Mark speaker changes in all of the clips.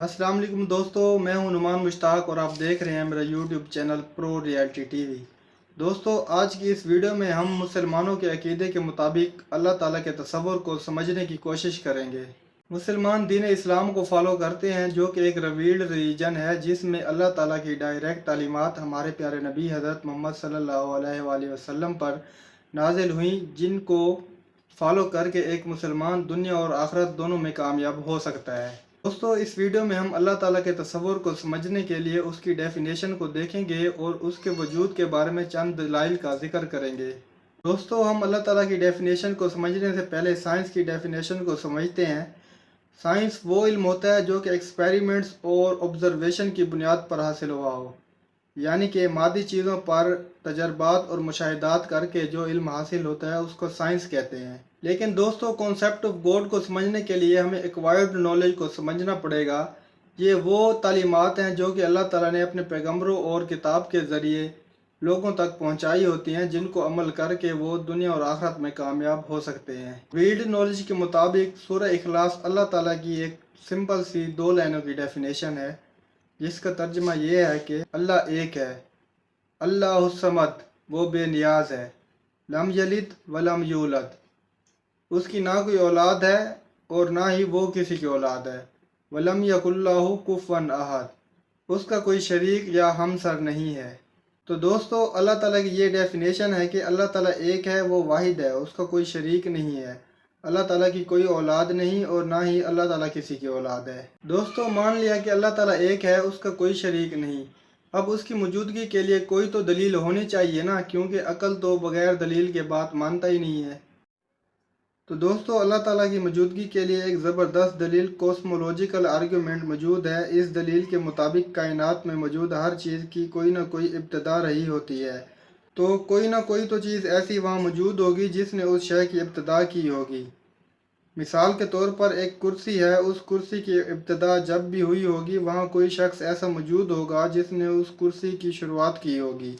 Speaker 1: अस्सलाम वालेकुम दोस्तों, मैं हूं नुमान मुश्ताक और आप देख रहे हैं मेरा YouTube channel pro reality TV. दोस्तों, आज की इस वीडियो में हम मुसलमानों के अकीदे के मुताबिक अल्लाह ताला के तसव्वुर को समझने की कोशिश करेंगे। मुसलमान दीन इस्लाम को फॉलो करते हैं, जो कि एक रिवील्ड रिलीजन है जिसमें अल्लाह ताला की डायरेक्ट तालीमात हमारे प्यारे नबी हज़रत मोहम्मद सल्लल्लाहु अलैहि वसल्लम पर नाजिल हुई, जिनको फॉलो करके एक मुसलमान दुनिया और आखिरत दोनों में कामयाब हो सकता है। दोस्तों, इस वीडियो में हम अल्लाह ताला के तसव्वुर को समझने के लिए उसकी डेफिनेशन को देखेंगे और उसके वजूद के बारे में चंद दलाइल का जिक्र करेंगे। दोस्तों, हम अल्लाह ताला की डेफिनेशन को समझने से पहले साइंस की डेफिनेशन को समझते हैं। साइंस वो इल्म होता है जो कि एक्सपेरिमेंट्स और ऑब्जर्वेशन की बुनियाद पर हासिल हुआ हो, यानी कि मादी चीज़ों पर तजर्बात और मुशाहिदात करके जो इल्म हासिल होता है उसको साइंस कहते हैं। लेकिन दोस्तों, कॉन्सेप्ट ऑफ गॉड को समझने के लिए हमें एक्वायर्ड नॉलेज को समझना पड़ेगा। ये वो तालीमात हैं जो कि अल्लाह ताला ने अपने पैगंबरों और किताब के ज़रिए लोगों तक पहुंचाई होती हैं, जिनको अमल करके वो दुनिया और आखिरत में कामयाब हो सकते हैं। रीड नॉलेज के मुताबिक सूरह इखलास अल्लाह ताला की एक सिंपल सी 2 लाइनों की डेफिनेशन है, जिसका तर्जमा ये है कि अल्लाह एक है, अल्लाहुस्समद, वो बेनियाज है, लम यलिद वलम यूलद, उसकी ना कोई औलाद है और ना ही वो किसी की औलाद है, वलम यकुल्लाहु कुफुवन अहद, उसका कोई शरीक या हमसर नहीं है। तो दोस्तों, अल्लाह ताला की ये डेफिनेशन है कि अल्लाह ताला एक है, वो वाहिद है, उसका कोई शरीक नहीं है, अल्लाह ताला की कोई औलाद नहीं और ना ही अल्लाह ताला किसी की औलाद है। दोस्तों, मान लिया कि अल्लाह ताला एक है, उसका कोई शरीक नहीं। अब उसकी मौजूदगी के लिए कोई तो दलील होनी चाहिए ना, क्योंकि अकल तो बगैर दलील के बात मानता ही नहीं है। तो दोस्तों, अल्लाह ताला की मौजूदगी के लिए एक ज़बरदस्त दलील कॉस्मोलॉजिकल आर्गूमेंट मौजूद है। इस दलील के मुताबिक कायनात में मौजूद हर चीज़ की कोई ना कोई इब्तदा रही होती है, तो कोई ना कोई तो चीज़ ऐसी वहाँ मौजूद होगी जिसने उस शय की इब्तदा की होगी। मिसाल के तौर पर एक कुर्सी है, उस कुर्सी की इब्तदा जब भी हुई होगी वहाँ कोई शख्स ऐसा मौजूद होगा जिसने उस कुर्सी की शुरुआत की होगी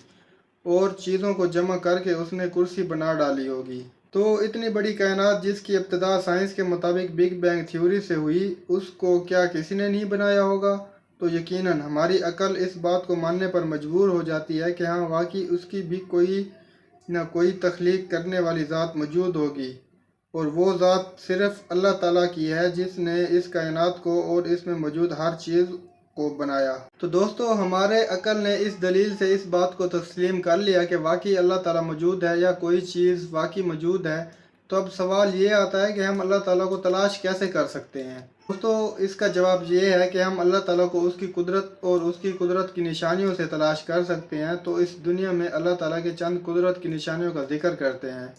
Speaker 1: और चीज़ों को जमा करके उसने कुर्सी बना डाली होगी। तो इतनी बड़ी कायनात जिसकी इब्तदा साइंस के मुताबिक बिग बैंग थ्योरी से हुई, उसको क्या किसी ने नहीं बनाया होगा? तो यकीनन हमारी अकल इस बात को मानने पर मजबूर हो जाती है कि हाँ, वाकई उसकी भी कोई ना कोई तख्लीक करने वाली ज़ात मौजूद होगी, और वो ज़ात सिर्फ़ अल्लाह ताला की है जिसने इस कायनात को और इसमें मौजूद हर चीज़ को बनाया। तो दोस्तों, हमारे अकल ने इस दलील से इस बात को तस्लीम कर लिया कि वाकई अल्लाह ताला मौजूद है या कोई चीज़ वाकई मौजूद है। तो अब सवाल ये आता है कि हम अल्लाह ताला को तलाश कैसे कर सकते हैं। दोस्तों, इसका जवाब ये है कि हम अल्लाह ताला को उसकी कुदरत और उसकी कुदरत की निशानियों से तलाश कर सकते हैं। तो इस दुनिया में अल्लाह ताला के चंद कुदरत की निशानियों का जिक्र करते हैं।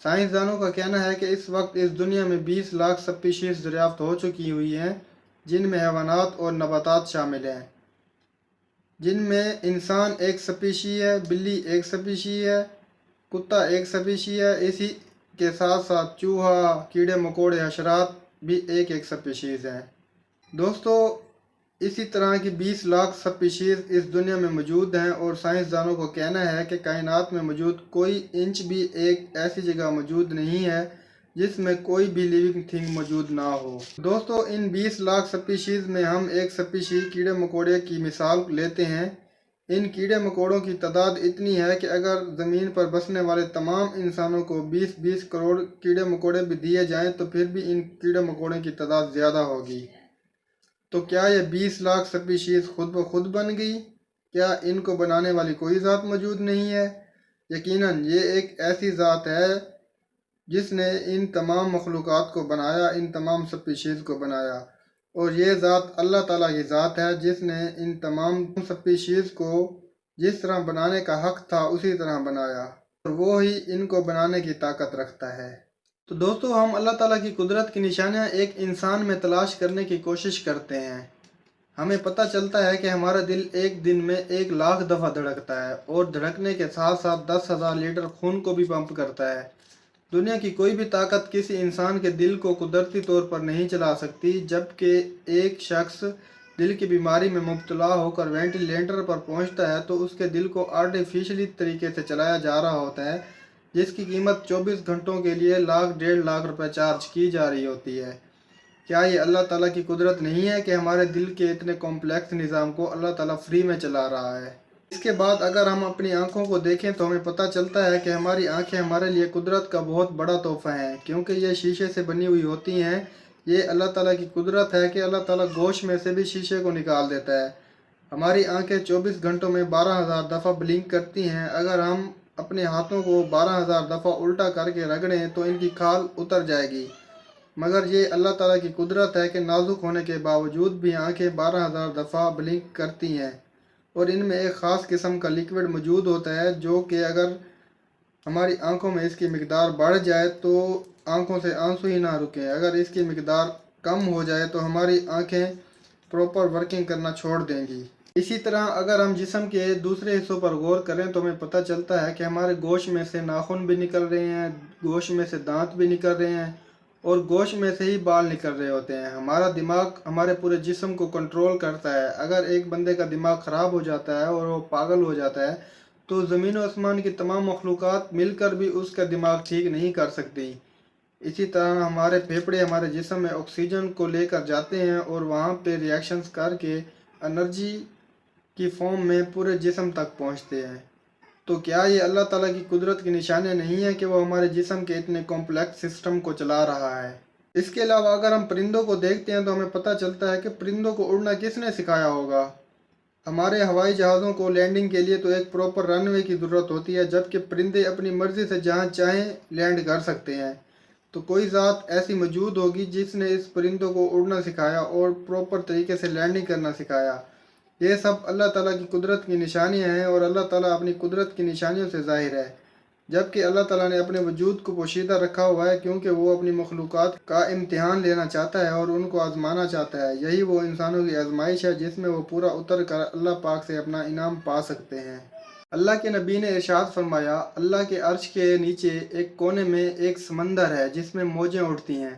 Speaker 1: साइंसदानों का कहना है कि इस वक्त इस दुनिया में 20 लाख स्पीशीज़ दरियाफ्त हो चुकी हुई हैं, जिनमें हैवानात और नबातात शामिल हैं, जिनमें इंसान एक स्पीशी है, बिल्ली एक स्पीशी है, कुत्ता एक स्पीशी है, इसी के साथ साथ चूहा, कीड़े मकोड़े, हशरात भी एक एक स्पीशीज़ हैं। दोस्तों, इसी तरह की 20 लाख स्पीशीज़ इस दुनिया में मौजूद हैं और साइंसदानों को कहना है कि कायनात में मौजूद कोई इंच भी एक ऐसी जगह मौजूद नहीं है जिसमें कोई भी लिविंग थिंग मौजूद ना हो। दोस्तों, इन 20 लाख स्पीशीज़ में हम एक स्पीशीज़ कीड़े मकोड़े की मिसाल लेते हैं। इन कीड़े मकोड़ों की तादाद इतनी है कि अगर ज़मीन पर बसने वाले तमाम इंसानों को 20-20 करोड़ कीड़े मकोड़े भी दिए जाएं तो फिर भी इन कीड़े मकोड़ों की तादाद ज़्यादा होगी। तो क्या ये 20 लाख स्पीशीज़ खुद ब खुद बन गई? क्या इनको बनाने वाली कोई ज़ात मौजूद नहीं है? यकीनन ये एक ऐसी ज़ात है जिसने इन तमाम मखलूक़ात को बनाया, इन तमाम स्पीशीज़ को बनाया, और ये ज़ात अल्लाह ताला की ज़ात है जिसने इन तमाम स्पीशीज़ को जिस तरह बनाने का हक़ था उसी तरह बनाया, और वो ही इनको बनाने की ताकत रखता है। तो दोस्तों, हम अल्लाह ताला की कुदरत की निशानियाँ एक इंसान में तलाश करने की कोशिश करते हैं। हमें पता चलता है कि हमारा दिल एक दिन में 1 लाख दफ़ा धड़कता है और धड़कने के साथ साथ 10,000 लीटर खून को भी पंप करता है। दुनिया की कोई भी ताकत किसी इंसान के दिल को कुदरती तौर पर नहीं चला सकती। जबकि एक शख्स दिल की बीमारी में मुब्तला होकर वेंटिलेटर पर पहुंचता है तो उसके दिल को आर्टिफिशियली तरीके से चलाया जा रहा होता है, जिसकी कीमत 24 घंटों के लिए लाख 1.5 लाख रुपए चार्ज की जा रही होती है। क्या ये अल्लाह ताला की कुदरत नहीं है कि हमारे दिल के इतने कॉम्प्लेक्स निज़ाम को अल्लाह ताला फ्री में चला रहा है। इसके बाद अगर हम अपनी आंखों को देखें तो हमें पता चलता है कि हमारी आंखें हमारे लिए कुदरत का बहुत बड़ा तोहफ़ा हैं, क्योंकि ये शीशे से बनी हुई होती हैं। ये अल्लाह ताला की कुदरत है कि अल्लाह ताला गोश्त में से भी शीशे को निकाल देता है। हमारी आंखें 24 घंटों में 12,000 दफ़ा ब्लिंक करती हैं। अगर हम अपने हाथों को 12,000 दफ़ा उल्टा करके रगड़ें तो इनकी खाल उतर जाएगी, मगर ये अल्लाह ताला की कुदरत है कि नाजुक होने के बावजूद भी आंखें 12,000 दफ़ा ब्लिंक करती हैं। और इनमें एक ख़ास किस्म का लिक्विड मौजूद होता है जो कि अगर हमारी आंखों में इसकी मिकदार बढ़ जाए तो आंखों से आंसू ही ना रुकें। अगर इसकी मिकदार कम हो जाए तो हमारी आंखें प्रॉपर वर्किंग करना छोड़ देंगी। इसी तरह अगर हम जिस्म के दूसरे हिस्सों पर गौर करें तो हमें पता चलता है कि हमारे गोश्त में से नाखून भी निकल रहे हैं, गोश्त में से दांत भी निकल रहे हैं और गोश्त में से ही बाल निकल रहे होते हैं। हमारा दिमाग हमारे पूरे जिस्म को कंट्रोल करता है। अगर एक बंदे का दिमाग ख़राब हो जाता है और वो पागल हो जाता है तो ज़मीन और आसमान की तमाम मखलूक़ात मिलकर भी उसका दिमाग ठीक नहीं कर सकती। इसी तरह हमारे फेफड़े हमारे जिस्म में ऑक्सीजन को लेकर जाते हैं और वहाँ पे रिएक्शंस करके एनर्जी की फॉर्म में पूरे जिस्म तक पहुँचते हैं। तो क्या ये अल्लाह ताला की कुदरत की निशानी नहीं है कि वो हमारे जिस्म के इतने कॉम्प्लेक्स सिस्टम को चला रहा है। इसके अलावा अगर हम परिंदों को देखते हैं तो हमें पता चलता है कि परिंदों को उड़ना किसने सिखाया होगा। हमारे हवाई जहाज़ों को लैंडिंग के लिए तो एक प्रॉपर रनवे की ज़रूरत होती है, जबकि परिंदे अपनी मर्ज़ी से जहाँ चाहें लैंड कर सकते हैं। तो कोई ज़ात ऐसी मौजूद होगी जिसने इस परिंदों को उड़ना सिखाया और प्रॉपर तरीके से लैंडिंग करना सिखाया। ये सब अल्लाह ताला की कुदरत की निशानियाँ हैं और अल्लाह ताला अपनी कुदरत की निशानियों से ज़ाहिर है, जबकि अल्लाह ताला ने अपने वजूद को पोशीदा रखा हुआ है, क्योंकि वो अपनी मखलूक़ात का इम्तिहान लेना चाहता है और उनको आज़माना चाहता है। यही वो इंसानों की आजमाइश है जिसमें वो पूरा उतर कर अल्लाह पाक से अपना इनाम पा सकते हैं। अल्लाह के नबी ने इरशाद फरमाया, अल्लाह के अर्श के नीचे एक कोने में एक समंदर है जिसमें मौजें उठती हैं।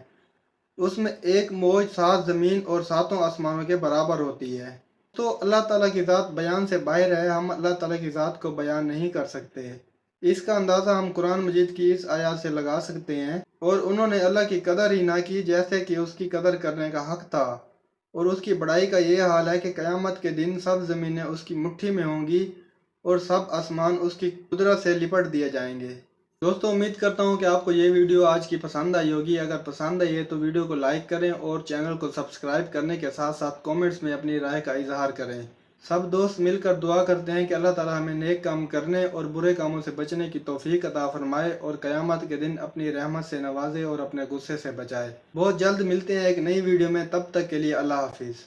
Speaker 1: उसमें एक मौज 7 ज़मीन और 7 आसमानों के बराबर होती है। तो अल्लाह ताला की ज़ात बयान से बाहर है, हम अल्लाह ताला की ज़ात को बयान नहीं कर सकते। इसका अंदाज़ा हम कुरान मजीद की इस आयत से लगा सकते हैं। और उन्होंने अल्लाह की कदर ही ना की जैसे कि उसकी कदर करने का हक़ था। और उसकी बड़ाई का ये हाल है कि क़यामत के दिन सब ज़मीनें उसकी मुट्ठी में होंगी और सब आसमान उसकी कुदरत से लिपट दिए जाएंगे। दोस्तों, उम्मीद करता हूँ कि आपको ये वीडियो आज की पसंद आई होगी। अगर पसंद आई है तो वीडियो को लाइक करें और चैनल को सब्सक्राइब करने के साथ साथ कमेंट्स में अपनी राय का इजहार करें। सब दोस्त मिलकर दुआ करते हैं कि अल्लाह ताला हमें नेक काम करने और बुरे कामों से बचने की तौफीक अता फरमाए और क़यामत के दिन अपनी रहमत से नवाजे और अपने गुस्से से बचाए। बहुत जल्द मिलते हैं एक नई वीडियो में, तब तक के लिए अल्लाह हाफिज़।